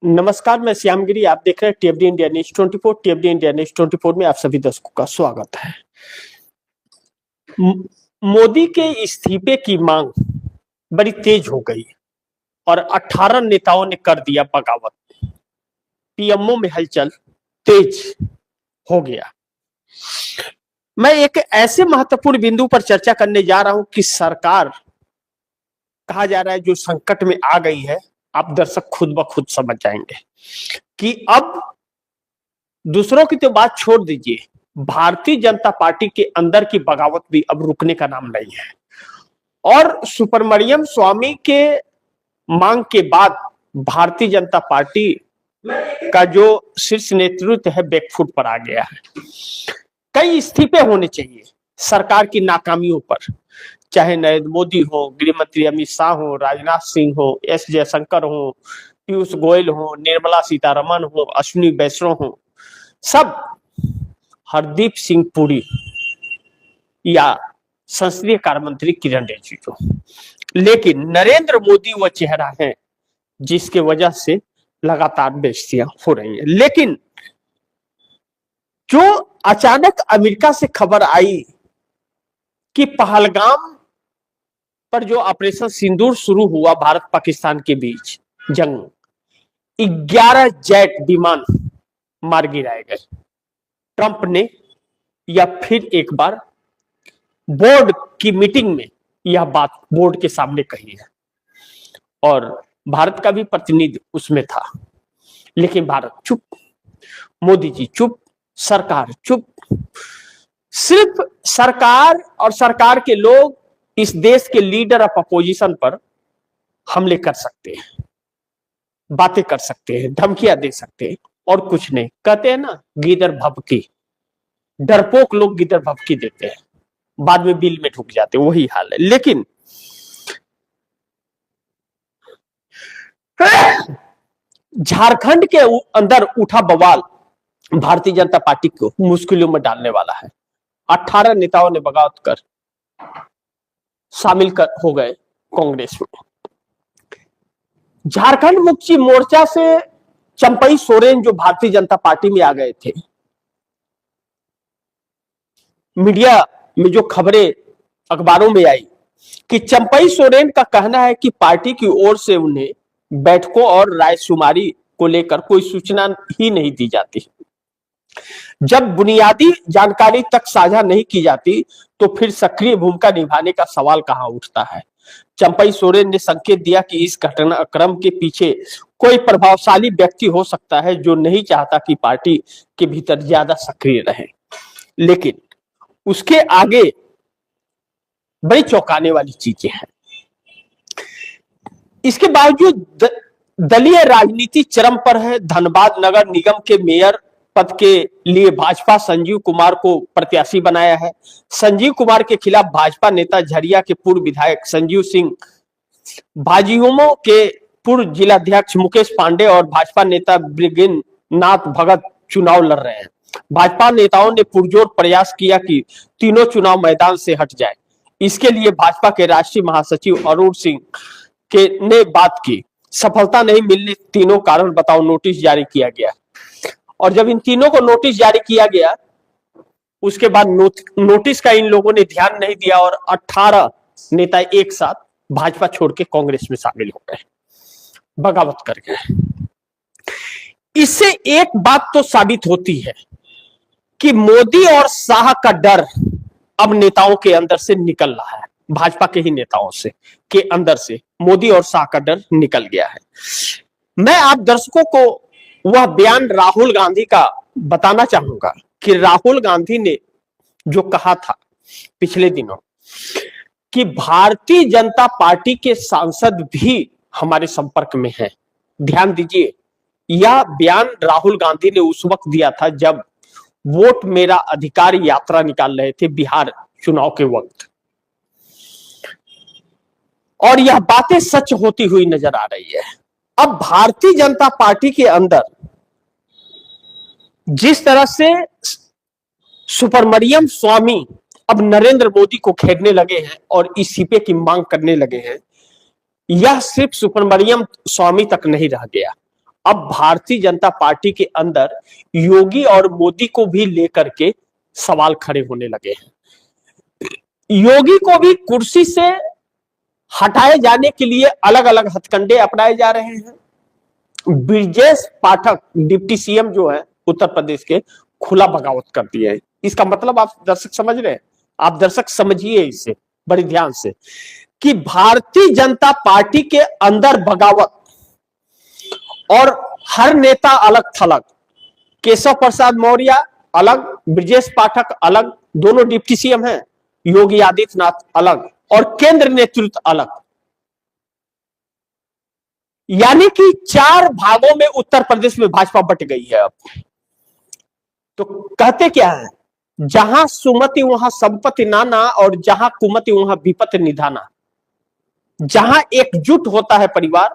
नमस्कार, मैं श्यामगिरी। आप देख रहे हैं टीएफडी इंडिया न्यूज 24। टीएफडी इंडिया न्यूज 24 में आप सभी दर्शकों का स्वागत है। मोदी के इस्तीफे की मांग बड़ी तेज हो गई और 18 नेताओं ने कर दिया बगावत। पीएमओ में हलचल तेज हो गया। मैं एक ऐसे महत्वपूर्ण बिंदु पर चर्चा करने जा रहा हूं कि सरकार कहा जा रहा है जो संकट में आ गई है। आप दर्शक खुद ब खुद समझ जाएंगे कि अब दूसरों की तो बात छोड़ दीजिए, भारतीय जनता पार्टी के अंदर की बगावत भी अब रुकने का नाम नहीं है। और सुब्रमण्यम स्वामी के मांग के बाद भारतीय जनता पार्टी का जो शीर्ष नेतृत्व है बैकफुट पर आ गया है। कई इस्तीफे होने चाहिए सरकार की नाकामियों पर, चाहे नरेंद्र मोदी हो, गृह मंत्री अमित शाह हो, राजनाथ सिंह हो, एस जयशंकर हो, पीयूष गोयल हो, निर्मला सीतारमण हो, अश्विनी वैष्णव हो, सब, हरदीप सिंह पुरी या संसदीय कार्य मंत्री किरण रिजिजू। लेकिन नरेंद्र मोदी वह चेहरा है जिसके वजह से लगातार बेइज्जतियां हो रही हैं। लेकिन जो अचानक अमेरिका से खबर आई कि पहलगाम पर जो ऑपरेशन सिंदूर शुरू हुआ भारत पाकिस्तान के बीच जंग, 11 जेट विमान मार गिराए गए। ट्रंप ने या फिर एक बार बोर्ड की मीटिंग में यह बात बोर्ड के सामने कही है और भारत का भी प्रतिनिधि उसमें था। लेकिन भारत चुप, मोदी जी चुप, सरकार चुप। सिर्फ सरकार और सरकार के लोग इस देश के लीडर ऑफ अपोजिशन पर हमले कर सकते हैं, बातें कर सकते हैं, धमकियां दे सकते हैं और कुछ नहीं। कहते हैं ना, गिदर भभकी, डरपोक लोग गिदर भभकी देते हैं, बाद में बिल में ढुक जाते हैं, वही हाल है। लेकिन झारखंड के अंदर उठा बवाल भारतीय जनता पार्टी को मुश्किलों में डालने वाला है। 18 नेताओं ने बगावत कर शामिल हो गए कांग्रेस में। झारखंड मुक्ति मोर्चा से चंपई सोरेन जो भारतीय जनता पार्टी में आ गए थे, मीडिया में जो खबरें अखबारों में आई कि चंपई सोरेन का कहना है कि पार्टी की ओर से उन्हें बैठकों और रायशुमारी को लेकर कोई सूचना ही नहीं दी जाती। जब बुनियादी जानकारी तक साझा नहीं की जाती तो फिर सक्रिय भूमिका निभाने का सवाल कहां उठता है। चंपई सोरेन ने संकेत दिया कि इस घटनाक्रम के पीछे कोई प्रभावशाली व्यक्ति हो सकता है जो नहीं चाहता कि पार्टी के भीतर ज्यादा सक्रिय रहे। लेकिन उसके आगे बड़ी चौंकाने वाली चीजें हैं। इसके बावजूद दलीय राजनीति चरम पर है। धनबाद नगर निगम के मेयर पद के लिए भाजपा संजीव कुमार को प्रत्याशी बनाया है। संजीव कुमार के खिलाफ भाजपा नेता झरिया के पूर्व विधायक संजीव सिंह, भाजयुमो के पूर्व जिलाध्यक्ष मुकेश पांडे और भाजपा नेता ब्रिगेन नाथ भगत चुनाव लड़ रहे हैं। भाजपा नेताओं ने पुरजोर प्रयास किया कि तीनों चुनाव मैदान से हट जाए। इसके लिए भाजपा के राष्ट्रीय महासचिव अरुण सिंह ने बात की। सफलता नहीं मिलने तीनों कारण बताओ नोटिस जारी किया गया और जब इन तीनों को नोटिस जारी किया गया उसके बाद नोटिस का इन लोगों ने ध्यान नहीं दिया और 18 नेता एक साथ भाजपा छोड़ के कांग्रेस में शामिल हो गए, बगावत कर गए। इससे एक बात तो साबित होती है कि मोदी और शाह का डर अब नेताओं के अंदर से निकल रहा है। भाजपा के ही नेताओं से के अंदर से मोदी और शाह का डर निकल गया है। मैं आप दर्शकों को वह बयान राहुल गांधी का बताना चाहूंगा कि राहुल गांधी ने जो कहा था पिछले दिनों कि भारतीय जनता पार्टी के सांसद भी हमारे संपर्क में हैं। ध्यान दीजिए, यह बयान राहुल गांधी ने उस वक्त दिया था जब वोट मेरा अधिकार यात्रा निकाल रहे थे बिहार चुनाव के वक्त, और यह बातें सच होती हुई नजर आ रही है। अब भारतीय जनता पार्टी के अंदर जिस तरह से सुब्रमण्यम स्वामी अब नरेंद्र मोदी को घेरने लगे हैं और इस्तीफे की मांग करने लगे हैं, यह सिर्फ सुब्रमण्यम स्वामी तक नहीं रह गया। अब भारतीय जनता पार्टी के अंदर योगी और मोदी को भी लेकर के सवाल खड़े होने लगे हैं। योगी को भी कुर्सी से हटाए जाने के लिए अलग अलग हथकंडे अपनाए जा रहे हैं। ब्रजेश पाठक डिप्टी सीएम जो है उत्तर प्रदेश के, खुला बगावत कर दिए है। इसका मतलब आप दर्शक समझ रहे हैं? आप दर्शक समझिए इसे बड़ी ध्यान से कि भारतीय जनता पार्टी के अंदर बगावत, और हर नेता अलग थलग, केशव प्रसाद मौर्य अलग, ब्रजेश पाठक अलग, दोनों डिप्टी सीएम हैं, योगी आदित्यनाथ अलग और केंद्र नेतृत्व अलग। यानी कि 4 भागों में उत्तर प्रदेश में भाजपा बट गई है। अब तो कहते क्या है, जहां सुमति वहां संपत्ति नाना और जहां कुमति वहां विपत्ति निधाना। जहां एकजुट होता है परिवार,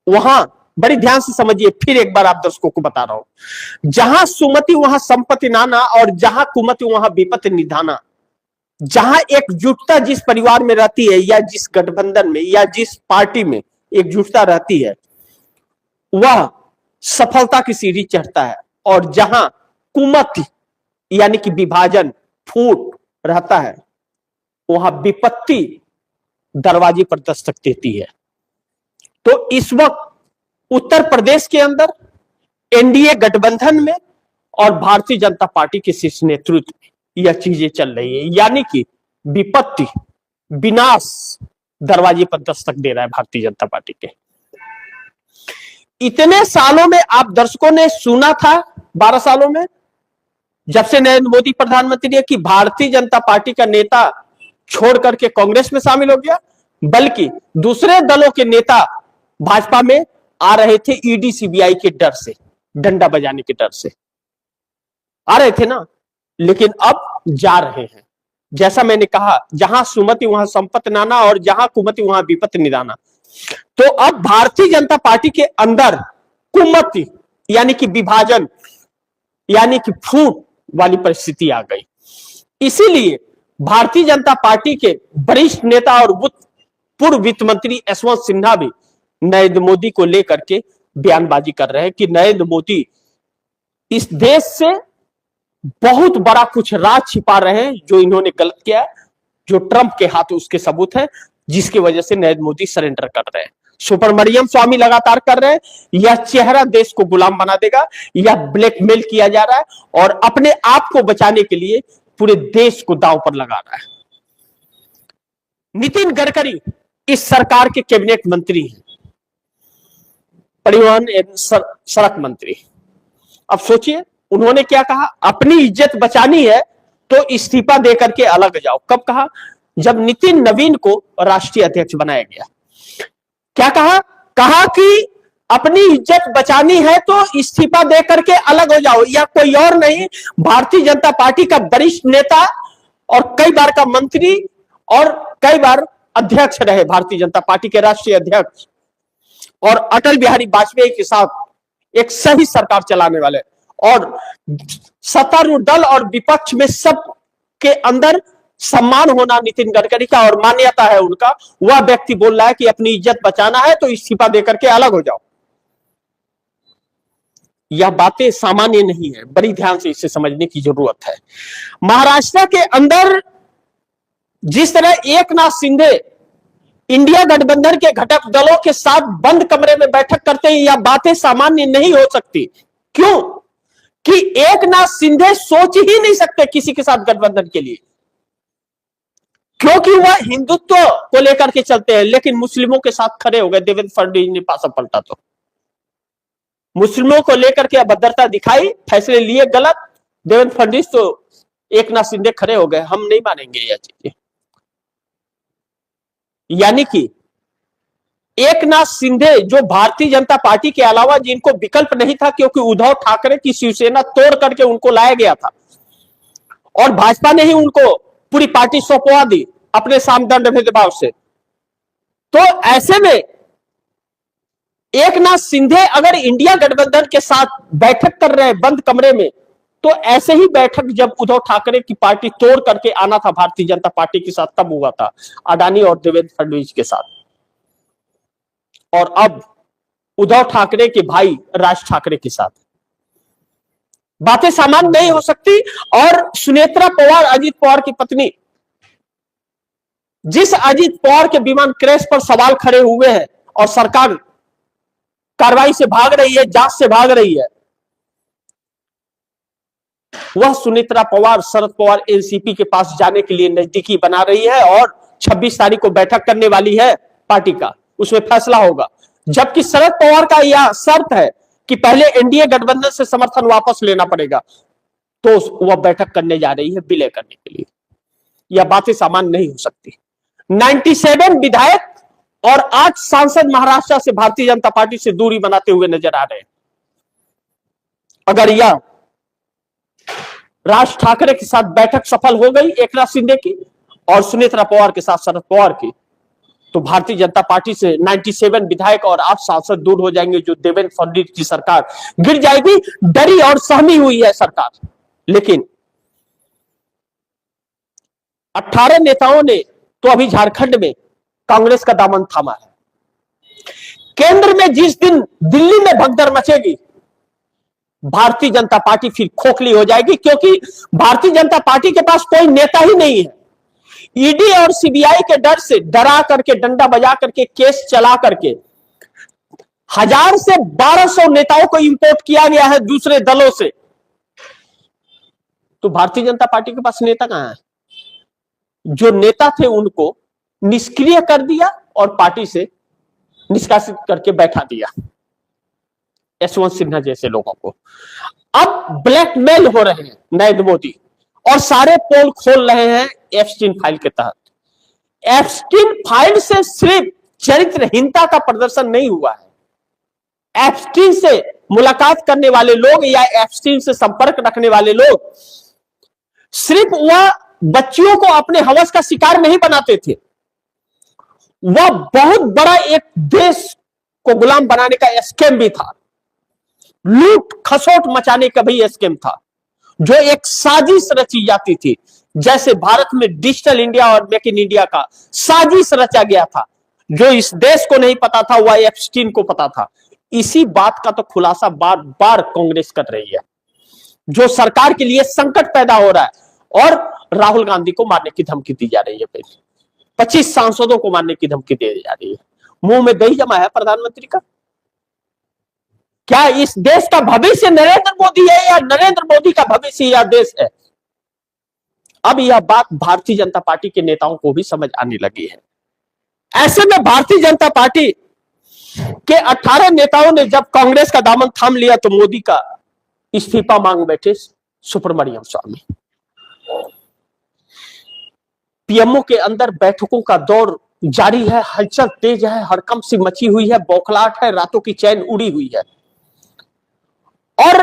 वहां बड़ी ध्यान से समझिए, फिर एक बार आप दर्शकों को बता रहा हूं, जहां सुमति वहां संपत्ति नाना और जहां कुमति वहां विपत्ति निधाना। जहां एकजुटता जिस परिवार में रहती है या जिस गठबंधन में या जिस पार्टी में एकजुटता रहती है, वह सफलता की सीढ़ी चढ़ता है, और जहां कुमति यानी कि विभाजन, फूट रहता है, वहां विपत्ति दरवाजे पर दस्तक देती है। तो इस वक्त उत्तर प्रदेश के अंदर एनडीए गठबंधन में और भारतीय जनता पार्टी के शीर्ष नेतृत्व में यह चीजें चल रही है। यानी कि विपत्ति, विनाश दरवाजे पर दस्तक दे रहा है भारतीय जनता पार्टी के। इतने सालों में आप दर्शकों ने सुना था, 12 सालों में जब से नरेंद्र मोदी प्रधानमंत्री है, कि भारतीय जनता पार्टी का नेता छोड़ करके कांग्रेस में शामिल हो गया, बल्कि दूसरे दलों के नेता भाजपा में आ रहे थे ईडी सीबीआई के डर से, डंडा बजाने के डर से आ रहे थे ना। लेकिन अब जा रहे हैं। जैसा मैंने कहा, जहां सुमति वहां संपत्ति नाना और जहां कुमति वहां विपत्ति निदाना। तो अब भारतीय जनता पार्टी के अंदर कुमति यानी कि विभाजन, यानी कि फूट वाली परिस्थिति आ गई। इसीलिए भारतीय जनता पार्टी के वरिष्ठ नेता और पूर्व वित्त मंत्री यशवंत सिन्हा भी नरेंद्र मोदी को लेकर के बयानबाजी कर रहे हैं कि नरेंद्र मोदी इस देश से बहुत बड़ा कुछ राज छिपा रहे हैं, जो इन्होंने गलत किया है, जो ट्रंप के हाथ उसके सबूत है, जिसकी वजह से नरेंद्र मोदी सरेंडर कर रहे हैं। सुब्रमण्यम स्वामी लगातार कर रहे हैं, यह चेहरा देश को गुलाम बना देगा, यह ब्लैकमेल किया जा रहा है और अपने आप को बचाने के लिए पूरे देश को दांव पर लगा रहा है। नितिन गडकरी इस सरकार के कैबिनेट मंत्री हैं, परिवहन एवं सड़क मंत्री। अब सोचिए उन्होंने क्या कहा, अपनी इज्जत बचानी है तो इस्तीफा देकर के अलग जाओ। कब कहा? जब नितिन नवीन को राष्ट्रीय अध्यक्ष बनाया गया। क्या कहा? कहा कि अपनी इज्जत बचानी है तो इस्तीफा देकर के अलग हो जाओ। या कोई और नहीं, भारतीय जनता पार्टी का वरिष्ठ नेता और कई बार का मंत्री और कई बार अध्यक्ष रहे, भारतीय जनता पार्टी के राष्ट्रीय अध्यक्ष, और अटल बिहारी वाजपेयी के साथ एक सही सरकार चलाने वाले, और सत्तारूढ़ दल और विपक्ष में सब के अंदर सम्मान होना नितिन गडकरी का और मान्यता है उनका, वह व्यक्ति बोल रहा है कि अपनी इज्जत बचाना है तो इस्तीफा देकर के अलग हो जाओ। यह बातें सामान्य नहीं है, बड़ी ध्यान से इसे समझने की जरूरत है। महाराष्ट्र के अंदर जिस तरह एकनाथ शिंदे इंडिया गठबंधन के घटक दलों के साथ बंद कमरे में बैठक करते हैं, यह बातें सामान्य नहीं हो सकती। क्यों? कि एकनाथ शिंदे सोच ही नहीं सकते किसी के साथ गठबंधन के लिए, क्योंकि वह हिंदुत्व को लेकर के चलते हैं, लेकिन मुस्लिमों के साथ खड़े हो गए। देवेंद्र फडणवीस ने पासा पलटा, तो मुस्लिमों को लेकर के अभद्रता दिखाई, फैसले लिए गलत, देवेंद्र फडणवीस तो एकनाथ शिंदे खड़े हो गए, हम नहीं मानेंगे यह चीजें। यानी कि एकनाथ शिंदे जो भारतीय जनता पार्टी के अलावा जिनको विकल्प नहीं था, क्योंकि उद्धव ठाकरे की शिवसेना तोड़ करके उनको लाया गया था और भाजपा ने ही उनको पूरी पार्टी सौंपवा दी अपने सामदंड भेदभाव से। तो ऐसे में एकनाथ शिंदे अगर इंडिया गठबंधन के साथ बैठक कर रहे हैं बंद कमरे में, तो ऐसे ही बैठक जब उद्धव ठाकरे की पार्टी तोड़ करके आना था भारतीय जनता पार्टी के साथ, तब हुआ था अडानी और देवेंद्र फडणवीस के साथ। और अब उद्धव ठाकरे के भाई राज ठाकरे के साथ। बातें सामान्य नहीं हो सकती। और सुनेत्रा पवार, अजीत पवार की पत्नी, जिस अजीत पवार के विमान क्रैश पर सवाल खड़े हुए हैं और सरकार कार्रवाई से भाग रही है, जांच से भाग रही है, वह सुनेत्रा पवार शरद पवार एनसीपी के पास जाने के लिए नजदीकी बना रही है और 26 तारीख को बैठक करने वाली है पार्टी का, उसमें फैसला होगा। जबकि शरद पवार का यह शर्त है कि पहले एनडीए गठबंधन से समर्थन वापस लेना पड़ेगा, तो वह बैठक करने जा रही है विलय करने के लिए। यह बातें सामान्य नहीं हो सकती। 97 विधायक और 8 सांसद महाराष्ट्र से भारतीय जनता पार्टी से दूरी बनाते हुए नजर आ रहे हैं। अगर यह राज ठाकरे के साथ बैठक सफल हो गई एकनाथ शिंदे की और सुनेत्रा पवार के साथ शरद पवार की, तो भारतीय जनता पार्टी से 97 विधायक और 8 सांसद दूर हो जाएंगे, जो देवेंद्र फडणवीस की सरकार गिर जाएगी। डरी और सहमी हुई है सरकार। लेकिन 18 नेताओं ने तो अभी झारखंड में कांग्रेस का दामन थामा है। केंद्र में जिस दिन दिल्ली में भगदड़ मचेगी, भारतीय जनता पार्टी फिर खोखली हो जाएगी, क्योंकि भारतीय जनता पार्टी के पास कोई नेता ही नहीं है। ईडी और सीबीआई के डर से डरा करके, डंडा बजा करके, केस चला करके 1000 से 1200 नेताओं को इंपोर्ट किया गया है दूसरे दलों से। तो भारतीय जनता पार्टी के पास नेता कहां है? जो नेता थे उनको निष्क्रिय कर दिया और पार्टी से निष्कासित करके बैठा दिया, यशवंत सिन्हा जैसे लोगों को। अब ब्लैकमेल हो रहे हैं नरेंद्र मोदी और सारे पोल खोल रहे हैं एप्स्टीन फाइल के तहत। एप्स्टीन फाइल से सिर्फ चरित्रहीनता का प्रदर्शन नहीं हुआ है। एप्स्टीन से मुलाकात करने वाले लोग या एप्स्टीन से संपर्क रखने वाले लोग सिर्फ वह बच्चियों को अपने हवस का शिकार नहीं बनाते थे, वह बहुत बड़ा एक देश को गुलाम बनाने का स्कीम भी था, लूट खसोट मचाने का भी स्कीम था, जो एक साजिश रची जाती थी। जैसे भारत में डिजिटल इंडिया और मेक इन इंडिया का साजिश रचा गया था, जो इस देश को नहीं पता था वह एप्स्टीन को पता था। इसी बात का तो खुलासा बार बार कांग्रेस कर रही है, जो सरकार के लिए संकट पैदा हो रहा है। और राहुल गांधी को मारने की धमकी दी जा रही है, 25 सांसदों को मारने की धमकी दी जा रही है। मुंह में दही जमा है प्रधानमंत्री का। क्या इस देश का भविष्य नरेंद्र मोदी है या नरेंद्र मोदी का भविष्य यह देश है? अब यह बात भारतीय जनता पार्टी के नेताओं को भी समझ आने लगी है। ऐसे में भारतीय जनता पार्टी के 18 नेताओं ने जब कांग्रेस का दामन थाम लिया, तो मोदी का इस्तीफा मांग बैठे सुब्रमण्यम स्वामी। पीएमओ के अंदर बैठकों का दौर जारी है, हलचल तेज है, हड़कंप सी मची हुई है, बौखलाहट है, रातों की चैन उड़ी हुई है। और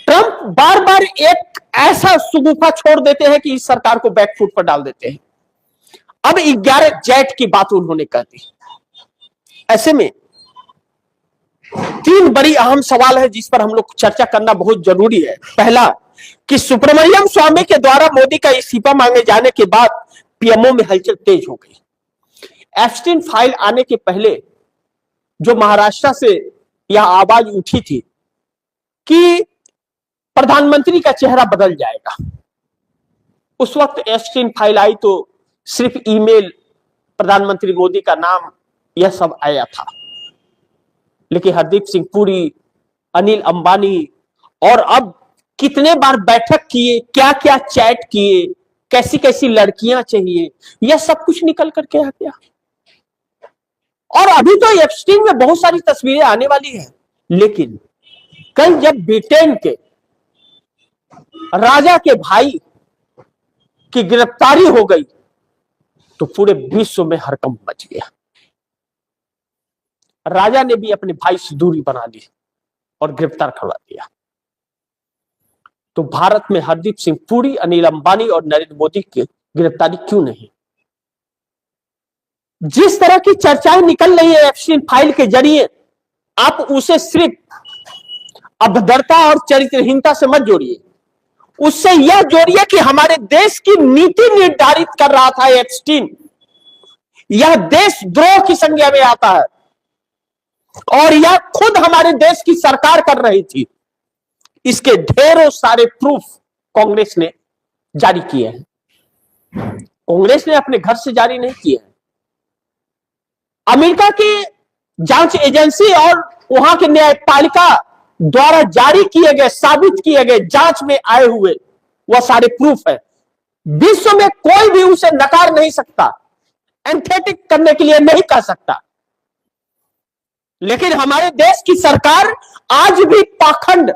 ट्रंप बार बार एक ऐसा सुगुफा छोड़ देते हैं कि इस सरकार को बैकफुट पर डाल देते हैं। अब 11 जेट की बात उन्होंने कह दी। ऐसे में 3 बड़ी अहम सवाल है जिस पर हम लोग चर्चा करना बहुत जरूरी है। पहला, कि सुब्रमण्यम स्वामी के द्वारा मोदी का इस्तीफा मांगे जाने के बाद पीएमओ में हलचल तेज हो गई। एप्स्टीन फाइल आने के पहले जो महाराष्ट्र से यह आवाज उठी थी कि प्रधानमंत्री का चेहरा बदल जाएगा, उस वक्त एप्स्टीन फाइल आई तो सिर्फ ईमेल, प्रधानमंत्री मोदी का नाम, यह सब आया था। लेकिन हरदीप सिंह पुरी, अनिल अंबानी और अब कितने बार बैठक किए, क्या क्या चैट किए, कैसी कैसी लड़कियां चाहिए, यह सब कुछ निकल करके आ गया। और अभी तो एप्स्टीन में बहुत सारी तस्वीरें आने वाली हैं। लेकिन कल जब ब्रिटेन के राजा के भाई की गिरफ्तारी हो गई, तो पूरे विश्व में हड़कंप मच गया। राजा ने भी अपने भाई से दूरी बना ली और गिरफ्तार करवा दिया। तो भारत में हरदीप सिंह पुरी, अनिल अंबानी और नरेंद्र मोदी की गिरफ्तारी क्यों नहीं? जिस तरह की चर्चाएं निकल रही है एप्स्टीन फाइल के जरिए, आप उसे सिर्फ अभद्रता और चरित्रहीनता से मत जोड़िए, उससे यह जोड़िए कि हमारे देश की नीति निर्धारित कर रहा था एप्स्टीन। यह देशद्रोह की संज्ञा में आता है। और यह खुद हमारे देश की सरकार कर रही थी। इसके ढेरों सारे प्रूफ कांग्रेस ने जारी किए हैं। कांग्रेस ने अपने घर से जारी नहीं किए हैं। अमेरिका की जांच एजेंसी और वहां के न्यायपालिका द्वारा जारी किए गए, साबित किए गए, जांच में आए हुए वह सारे प्रूफ है। विश्व में कोई भी उसे नकार नहीं सकता, एंथेटिक करने के लिए नहीं कह सकता। लेकिन हमारे देश की सरकार आज भी पाखंड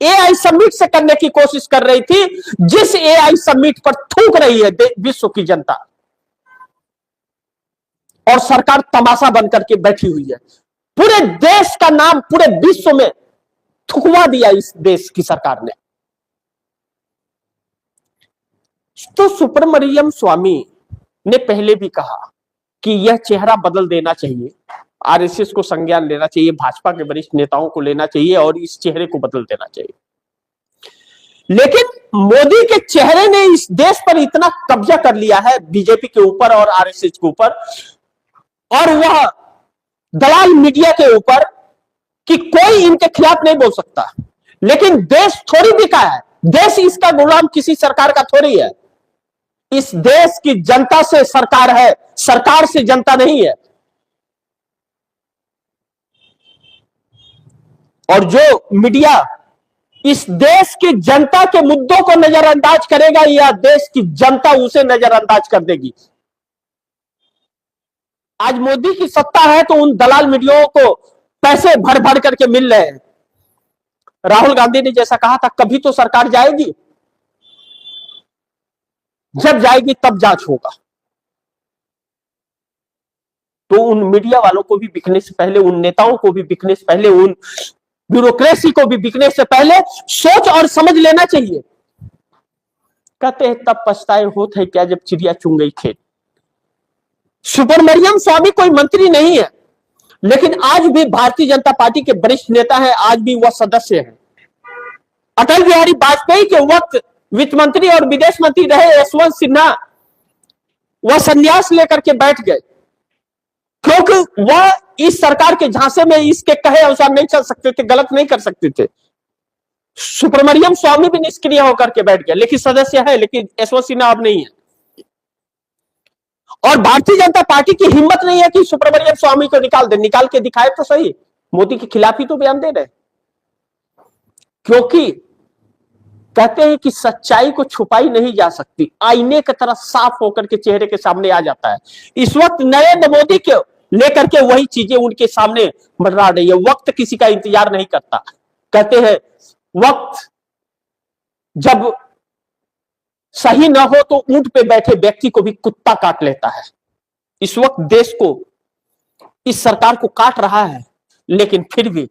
एआई समिट से करने की कोशिश कर रही थी, जिस एआई समिट पर थूक रही है विश्व की जनता, और सरकार तमाशा बनकर के बैठी हुई है। पूरे देश का नाम पूरे विश्व में थुकवा दिया इस देश की सरकार ने। तो सुब्रमण्यम स्वामी ने पहले भी कहा कि यह चेहरा बदल देना चाहिए, आरएसएस को संज्ञान लेना चाहिए, भाजपा के वरिष्ठ नेताओं को लेना चाहिए और इस चेहरे को बदल देना चाहिए। लेकिन मोदी के चेहरे ने इस देश पर इतना कब्जा कर लिया है, बीजेपी के ऊपर और आरएसएस के ऊपर, और वह दलाल मीडिया के ऊपर, कि कोई इनके खिलाफ नहीं बोल सकता। लेकिन देश थोड़ी बिका है, देश इसका गुलाम किसी सरकार का थोड़ी है। इस देश की जनता से सरकार है, सरकार से जनता नहीं है। और जो मीडिया इस देश की जनता के मुद्दों को नजरअंदाज करेगा, या देश की जनता उसे नजरअंदाज कर देगी। आज मोदी की सत्ता है तो उन दलाल मीडियाओं को पैसे भर भर करके मिल रहे हैं। राहुल गांधी ने जैसा कहा था, कभी तो सरकार जाएगी, जब जाएगी तब जांच होगा। तो उन मीडिया वालों को भी बिकने से पहले, उन नेताओं को भी बिकने से पहले, उन ब्यूरोक्रेसी को भी बिकने से पहले सोच और समझ लेना चाहिए। कहते हैं तब पछताए होत है क्या जब चिड़िया चुन गई खेत। सुब्रमण्यम स्वामी कोई मंत्री नहीं है, लेकिन आज भी भारतीय जनता पार्टी के वरिष्ठ नेता है, आज भी वह सदस्य है। अटल बिहारी वाजपेयी के वक्त वित्त मंत्री और विदेश मंत्री रहे यशवंत सिन्हा, वह संन्यास लेकर के बैठ गए, क्योंकि वह इस सरकार के झांसे में इसके कहे अनुसार नहीं चल सकते थे, गलत नहीं कर सकते थे। सुब्रमण्यम स्वामी भी निष्क्रिय होकर के बैठ गया, लेकिन सदस्य है, लेकिन यशवंत सिन्हा अब नहीं है। और भारतीय जनता पार्टी की हिम्मत नहीं है कि सुब्रमण्यम स्वामी को निकाल दे। निकाल के दिखाए तो सही, मोदी के खिलाफ ही तो बयान दे रहे, क्योंकि कहते हैं कि सच्चाई को छुपाई नहीं जा सकती, आईने की तरह साफ होकर के चेहरे के सामने आ जाता है। इस वक्त नरेंद्र मोदी के लेकर के वही चीजें उनके सामने मंडरा रही है। वक्त किसी का इंतजार नहीं करता। कहते हैं वक्त जब सही ना हो तो ऊंट पे बैठे व्यक्ति को भी कुत्ता काट लेता है। इस वक्त देश को, इस सरकार को काट रहा है, लेकिन फिर भी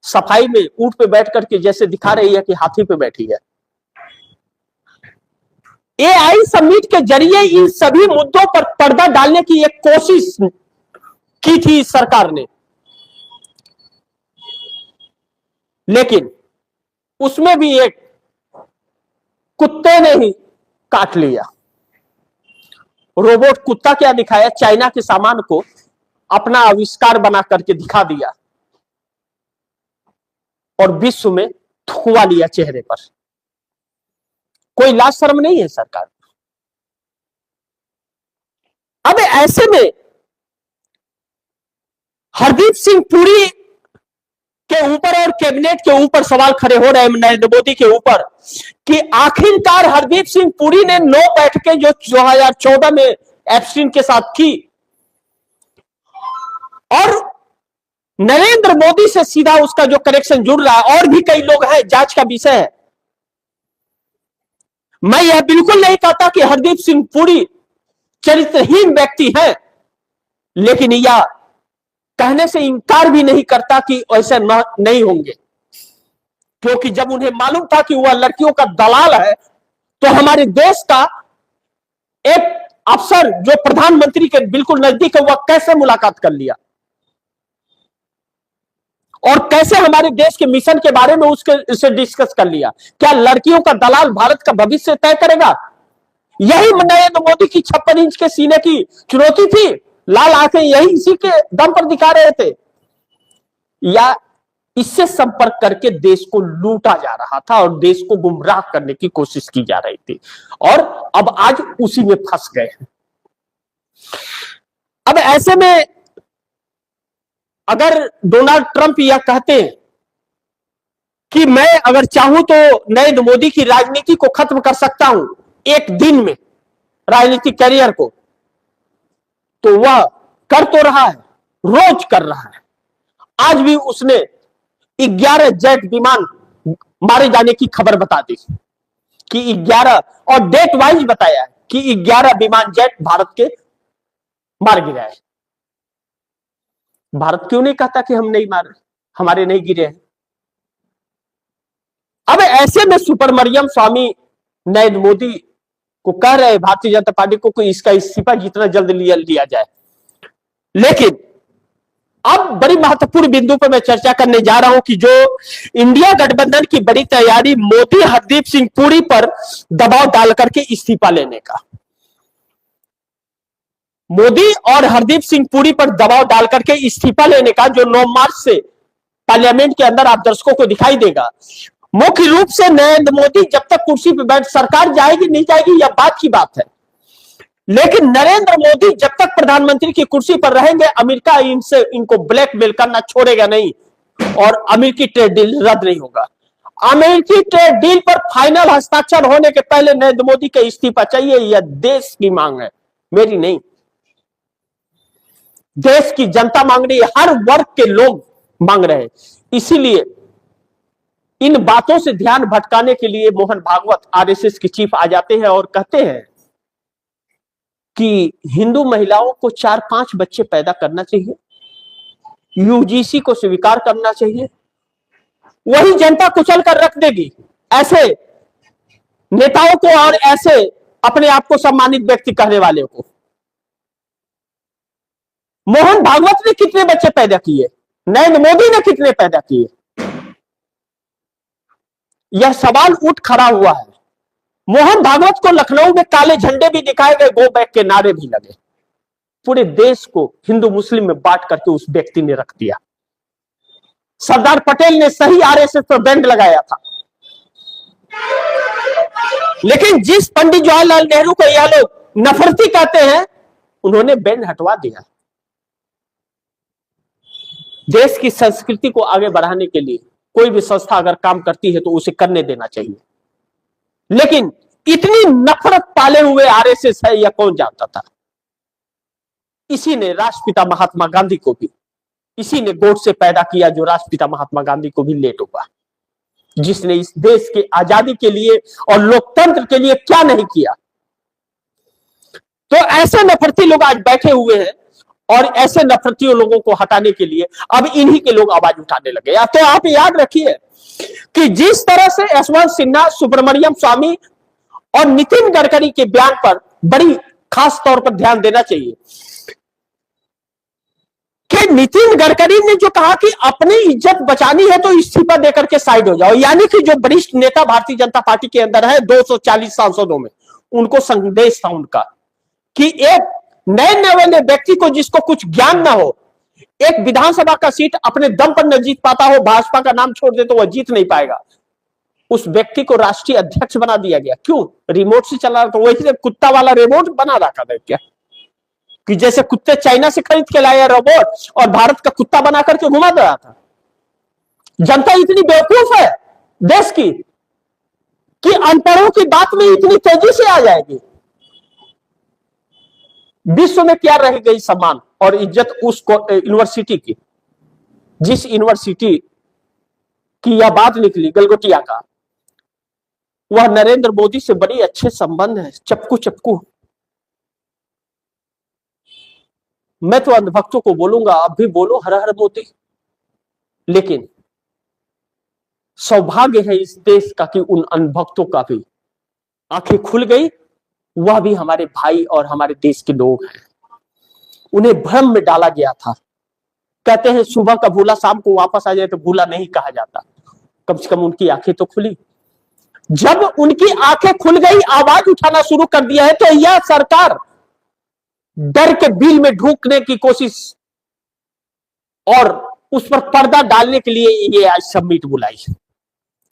सफाई में ऊंट पे बैठ करके जैसे दिखा रही है कि हाथी पे बैठी है। एआई समिट के जरिए इन सभी मुद्दों पर पर्दा डालने की एक कोशिश की थी इस सरकार ने, लेकिन उसमें भी एक कुत्ते ने ही काट लिया। रोबोट कुत्ता क्या दिखाया, चाइना के सामान को अपना आविष्कार बना करके दिखा दिया और विश्व में थुकवा लिया चेहरे पर। कोई लाज शर्म नहीं है सरकार। अब ऐसे में हरदीप सिंह पुरी के ऊपर और कैबिनेट के ऊपर सवाल खड़े हो रहे हैं नरेंद्र मोदी के ऊपर, कि आखिरकार हरदीप सिंह पुरी ने 9 बैठकें जो 2014 में एप्स्टीन के साथ की, और नरेंद्र मोदी से सीधा उसका जो कनेक्शन जुड़ रहा है, और भी कई लोग हैं, जांच का विषय है। मैं यह बिल्कुल नहीं कहता कि हरदीप सिंह पुरी चरित्रहीन व्यक्ति है, लेकिन यह कहने से इंकार भी नहीं करता कि ऐसे नहीं होंगे, क्योंकि जब उन्हें मालूम था कि वह लड़कियों का दलाल है, तो हमारे देश का एक अफसर जो प्रधानमंत्री के बिल्कुल नजदीक है, वह कैसे मुलाकात कर लिया और कैसे हमारे देश के मिशन के बारे में उससे डिस्कस कर लिया। क्या लड़कियों का दलाल भारत का भविष्य तय करेगा? यही नरेंद्र मोदी की 56 इंच के सीने की चुनौती थी। लाल आंखें यही इसी के दम पर दिखा रहे थे। या इससे संपर्क करके देश को लूटा जा रहा था और देश को गुमराह करने की कोशिश की जा रही थी, और अब आज उसी में फंस गए हैं। अब ऐसे में अगर डोनाल्ड ट्रंप यह कहते हैं कि मैं अगर चाहूं तो नरेंद्र मोदी की राजनीति को खत्म कर सकता हूं एक दिन में, राजनीतिक करियर को, तो वह कर तो रहा है, रोज कर रहा है। आज भी उसने 11 जेट विमान मारे जाने की खबर बता दी कि 11, और डेट वाइज बताया है कि 11 विमान जेट भारत के मार गिरा है। भारत क्यों नहीं कहता कि हम नहीं मारे, हमारे नहीं गिरे हैं? अब ऐसे में सुब्रमण्यम स्वामी नरेंद्र मोदी को कह रहे हैं, भारतीय जनता पार्टी को, कि इसका इस्तीफा जितना जल्द लिया जाए। लेकिन अब बड़ी महत्वपूर्ण बिंदु पर मैं चर्चा करने जा रहा हूं कि जो इंडिया गठबंधन की बड़ी तैयारी मोदी हरदीप सिंह पुरी पर दबाव डाल करके इस्तीफा लेने का, मोदी और हरदीप सिंह पुरी पर दबाव डाल करके इस्तीफा लेने का, जो 9 मार्च से पार्लियामेंट के अंदर आप दर्शकों को दिखाई देगा। मुख्य रूप से नरेंद्र मोदी जब तक कुर्सी पर बैठ, सरकार जाएगी नहीं जाएगी यह बात की बात है, लेकिन नरेंद्र मोदी जब तक प्रधानमंत्री की कुर्सी पर रहेंगे, अमेरिका इनको ब्लैकमेल करना छोड़ेगा नहीं और अमेरिकी ट्रेड डील रद्द नहीं होगा। अमेरिकी ट्रेड डील पर फाइनल हस्ताक्षर होने के पहले नरेंद्र मोदी का इस्तीफा चाहिए। यह देश की मांग है, मेरी नहीं। देश की जनता मांग रही है, हर वर्ग के लोग मांग रहे हैं। इसीलिए इन बातों से ध्यान भटकाने के लिए मोहन भागवत, आरएसएस के चीफ, आ जाते हैं और कहते हैं कि हिंदू महिलाओं को 4-5 बच्चे पैदा करना चाहिए, यूजीसी को स्वीकार करना चाहिए, वही जनता कुचल कर रख देगी ऐसे नेताओं को और ऐसे अपने आप को सम्मानित व्यक्ति कहने वाले को। मोहन भागवत ने कितने बच्चे पैदा किए, नरेंद्र मोदी ने कितने पैदा किए, यह सवाल उठ खड़ा हुआ है। मोहन भागवत को लखनऊ में काले झंडे भी दिखाए गए, गो बैक के नारे भी लगे। पूरे देश को हिंदू मुस्लिम में बांट करके उस व्यक्ति ने रख दिया। सरदार पटेल ने सही आरएसएस पर बैंड लगाया था, लेकिन जिस पंडित जवाहरलाल नेहरू को यह लोग नफरती कहते हैं, उन्होंने बैंड हटवा दिया। देश की संस्कृति को आगे बढ़ाने के लिए कोई भी संस्था अगर काम करती है तो उसे करने देना चाहिए, लेकिन इतनी नफरत पाले हुए आरएसएस है यह कौन जानता था। इसी ने राष्ट्रपिता महात्मा गांधी को भी, इसी ने गोड से पैदा किया जो राष्ट्रपिता महात्मा गांधी को भी लेट हुआ, जिसने इस देश के आजादी के लिए और लोकतंत्र के लिए क्या नहीं किया। तो ऐसे नफरती लोग आज बैठे हुए हैं और ऐसे नफरती लोगों को हटाने के लिए अब इन्हीं के लोग आवाज उठाने लगे। तो आप याद रखिए कि जिस तरह से यशवंत सिन्हा, सुब्रमण्यम स्वामी और नितिन गडकरी के बयान पर बड़ी खास तौर पर ध्यान देना चाहिए कि नितिन गडकरी ने जो कहा कि अपनी इज्जत बचानी है तो इस्तीफा देकर के साइड हो जाओ, यानी कि जो वरिष्ठ नेता भारतीय जनता पार्टी के अंदर है 240 सांसदों में, उनको संदेश था उनका कि एक नए नवेले व्यक्ति को जिसको कुछ ज्ञान ना हो, एक विधानसभा का सीट अपने दम पर न जीत पाता हो, भाजपा का नाम छोड़ दे तो वह जीत नहीं पाएगा, उस व्यक्ति को राष्ट्रीय अध्यक्ष बना दिया गया। क्यों? रिमोट से चला रहा, तो वही कुत्ता वाला रिमोट बना रखा था क्या, कि जैसे कुत्ते चाइना से खरीद के लाया रोबोट और भारत का कुत्ता बना करके घुमा रहा था। जनता इतनी बेवकूफ है देश की कि अनपढ़ों की बात में इतनी तेजी से आ जाएगी। विश्व में क्या रह गई सम्मान और इज्जत उस यूनिवर्सिटी की, जिस यूनिवर्सिटी की यह बात निकली गलगोटिया का, वह नरेंद्र मोदी से बड़ी अच्छे संबंध है, चपकू चपकू। मैं तो अंधभक्तों को बोलूंगा, अब भी बोलो हर हर मोदी, लेकिन सौभाग्य है इस देश का कि उन अंधभक्तों का भी आंखें खुल गई। वह भी हमारे भाई और हमारे देश के लोग हैं। उन्हें भ्रम में डाला गया था। कहते हैं सुबह का भूला शाम को वापस आ जाए तो भूला नहीं कहा जाता। कम से कम उनकी आंखें तो खुली। जब उनकी आंखें खुल गई, आवाज उठाना शुरू कर दिया है, तो यह सरकार डर के बिल में ढूंकने की कोशिश और उस पर पर्दा डालने के लिए ये आज समिट बुलाई,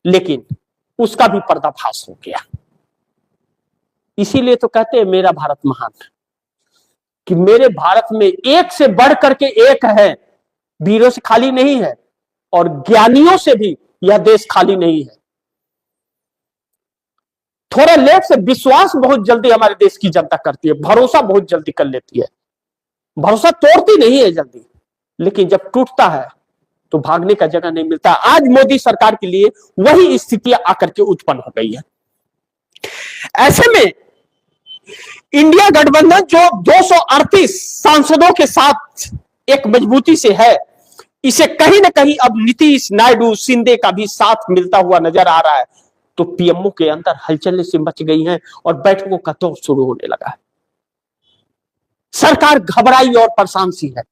लेकिन उसका भी पर्दाफाश हो गया। इसीलिए तो कहते हैं मेरा भारत महान, कि मेरे भारत में एक से बढ़ करके एक है, वीरों से खाली नहीं है और ज्ञानियों से भी यह देश खाली नहीं है। थोड़ा लेट से विश्वास बहुत जल्दी हमारे देश की जनता करती है, भरोसा बहुत जल्दी कर लेती है, भरोसा तोड़ती नहीं है जल्दी, लेकिन जब टूटता है तो भागने का जगह नहीं मिलता। आज मोदी सरकार के लिए वही स्थितियां आकर के उत्पन्न हो गई है। ऐसे में इंडिया गठबंधन जो 238 सांसदों के साथ एक मजबूती से है, इसे कहीं ना कहीं अब नीतीश, नायडू, शिंदे का भी साथ मिलता हुआ नजर आ रहा है। तो पीएमओ के अंदर हलचलें से मच गई हैं और बैठकों का दौर शुरू होने लगा है। सरकार घबराई और परेशान सी है।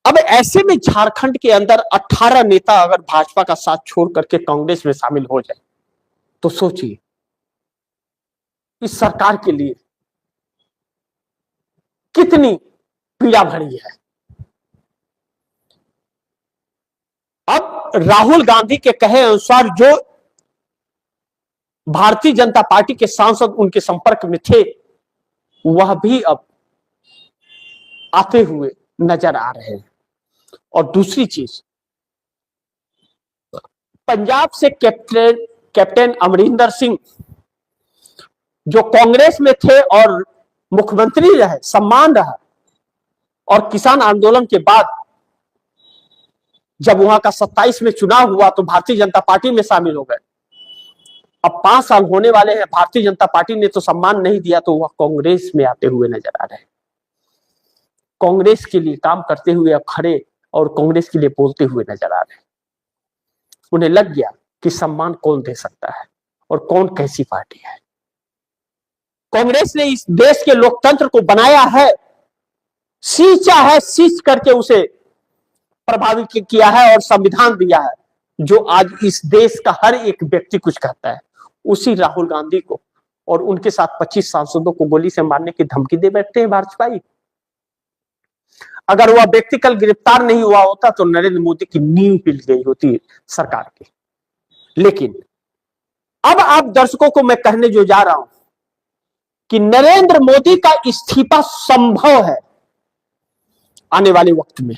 अब ऐसे में झारखंड के अंदर 18 नेता अगर भाजपा का साथ छोड़ करके कांग्रेस में शामिल हो जाए तो सोचिए इस सरकार के लिए कितनी पीड़ा भरी है। अब राहुल गांधी के कहे अनुसार जो भारतीय जनता पार्टी के सांसद उनके संपर्क में थे, वह भी अब आते हुए नजर आ रहे हैं। और दूसरी चीज, पंजाब से कैप्टन अमरिंदर सिंह जो कांग्रेस में थे और मुख्यमंत्री रहे, सम्मान रहा, और किसान आंदोलन के बाद जब वहां का 27 में चुनाव हुआ तो भारतीय जनता पार्टी में शामिल हो गए। अब 5 साल होने वाले हैं, भारतीय जनता पार्टी ने तो सम्मान नहीं दिया, तो वह कांग्रेस में आते हुए नजर आ रहे हैं। कांग्रेस के लिए काम करते हुए अब खड़े और कांग्रेस के लिए बोलते हुए नजर आ रहे हैं। उन्हें लग गया कि सम्मान कौन दे सकता है और कौन कैसी पार्टी है। कांग्रेस ने इस देश के लोकतंत्र को बनाया है, सींचा है, सींच करके उसे प्रभावित किया है और संविधान दिया है। जो आज इस देश का हर एक व्यक्ति कुछ कहता है, उसी राहुल गांधी को और उनके साथ 25 सांसदों को गोली से मारने की धमकी दे बैठते हैं भाजपाई। अगर वह व्यक्ति कल गिरफ्तार नहीं हुआ होता तो नरेंद्र मोदी की नींव हिल गई होती सरकार की। लेकिन अब आप दर्शकों को मैं कहने जो जा रहा हूं कि नरेंद्र मोदी का इस्तीफा संभव है आने वाले वक्त में,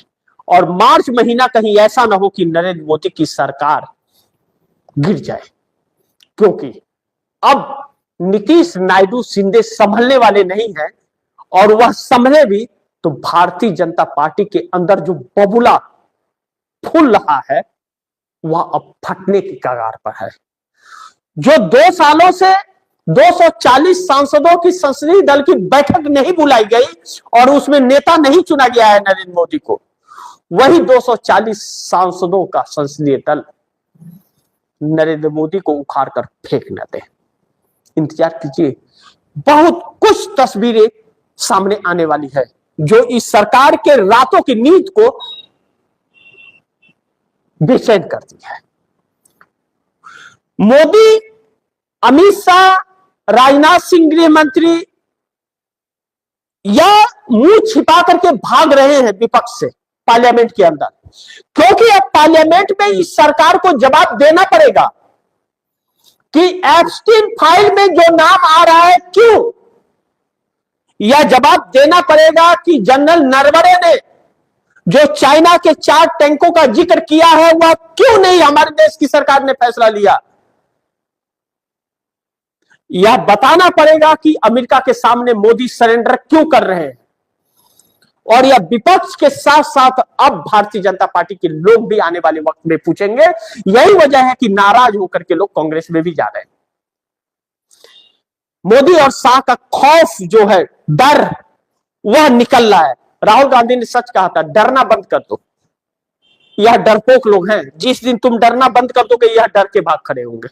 और मार्च महीना कहीं ऐसा ना हो कि नरेंद्र मोदी की सरकार गिर जाए, क्योंकि अब नीतीश, नायडू, शिंदे संभलने वाले नहीं हैं, और वह संभले भी तो भारतीय जनता पार्टी के अंदर जो बबुला फूल रहा है वह अब फटने की कगार पर है। जो 2 सालों से 240 सांसदों की संसदीय दल की बैठक नहीं बुलाई गई और उसमें नेता नहीं चुना गया है नरेंद्र मोदी को, वही 240 सांसदों का संसदीय दल नरेंद्र मोदी को उखाड़ कर फेंक न दे। इंतजार कीजिए, बहुत कुछ तस्वीरें सामने आने वाली है जो इस सरकार के रातों की नींद को बेचैन करती है। मोदी, अमित शाह, राजनाथ सिंह गृह मंत्री या मुंह छिपा करके भाग रहे हैं विपक्ष से पार्लियामेंट के अंदर, क्योंकि अब पार्लियामेंट में इस सरकार को जवाब देना पड़ेगा कि एप्स्टीन फाइल में जो नाम आ रहा है क्यों, यह जवाब देना पड़ेगा कि जनरल नरवणे ने जो चाइना के 4 टैंकों का जिक्र किया है वह क्यों नहीं हमारे देश की सरकार ने फैसला लिया। यह बताना पड़ेगा कि अमेरिका के सामने मोदी सरेंडर क्यों कर रहे हैं। और यह विपक्ष के साथ साथ अब भारतीय जनता पार्टी के लोग भी आने वाले वक्त में पूछेंगे। यही वजह है कि नाराज होकर के लोग कांग्रेस में भी जा रहे हैं। मोदी और शाह का खौफ जो है, डर, वह निकल रहा है। राहुल गांधी ने सच कहा था, डरना बंद कर दो। यह डरपोक लोग हैं, जिस दिन तुम डरना बंद कर दोगे यह डर के भाग खड़े होंगे।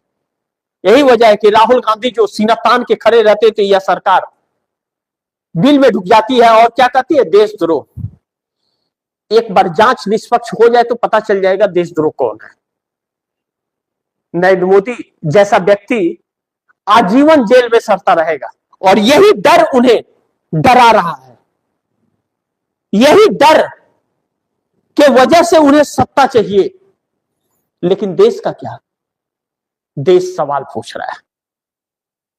यही वजह है कि राहुल गांधी जो सीना तान के खड़े रहते थे, यह सरकार बिल में ढुक जाती है और क्या कहती है, देशद्रोह। एक बार जांच निष्पक्ष हो जाए तो पता चल जाएगा देशद्रोह कौन है। नरेंद्र मोदी जैसा व्यक्ति आजीवन जेल में सड़ता रहेगा और यही डर उन्हें डरा रहा है। यही डर के वजह से उन्हें सत्ता चाहिए, लेकिन देश का क्या? देश सवाल पूछ रहा है।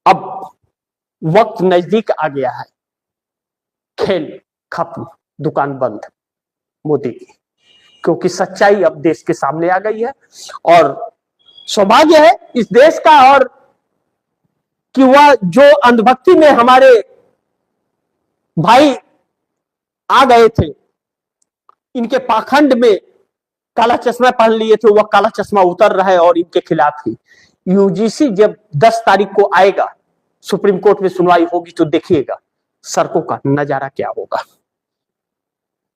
अब वक्त नजदीक आ गया है, खेल खत्म, दुकान बंद मोदी की, क्योंकि सच्चाई अब देश के सामने आ गई है। और सौभाग्य है इस देश का, और कि वह जो अंधभक्ति में हमारे भाई आ गए थे, इनके पाखंड में काला चश्मा पहन लिए थे, वह काला चश्मा उतर रहा है और इनके खिलाफ ही यूजीसी जब 10 तारीख को आएगा, सुप्रीम कोर्ट में सुनवाई होगी, तो देखिएगा सड़कों का नजारा क्या होगा।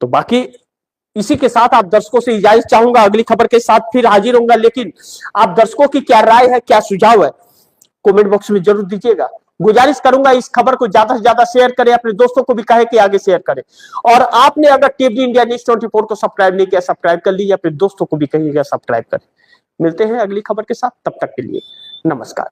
तो बाकी इसी के साथ आप दर्शकों से इजाजत चाहूंगा, अगली खबर के साथ फिर हाजिर होऊंगा। लेकिन आप दर्शकों की क्या राय है, क्या सुझाव है, कमेंट बॉक्स में जरूर दीजिएगा। गुजारिश करूंगा इस खबर को ज्यादा से ज्यादा शेयर करें, अपने दोस्तों को भी कहे कि आगे शेयर करें। और आपने अगर टीवी इंडिया न्यूज 24 को सब्सक्राइब नहीं किया, सब्सक्राइब कर लीजिए, अपने दोस्तों को भी कहिएगा सब्सक्राइब करें। मिलते हैं अगली खबर के साथ, तब तक के लिए नमस्कार।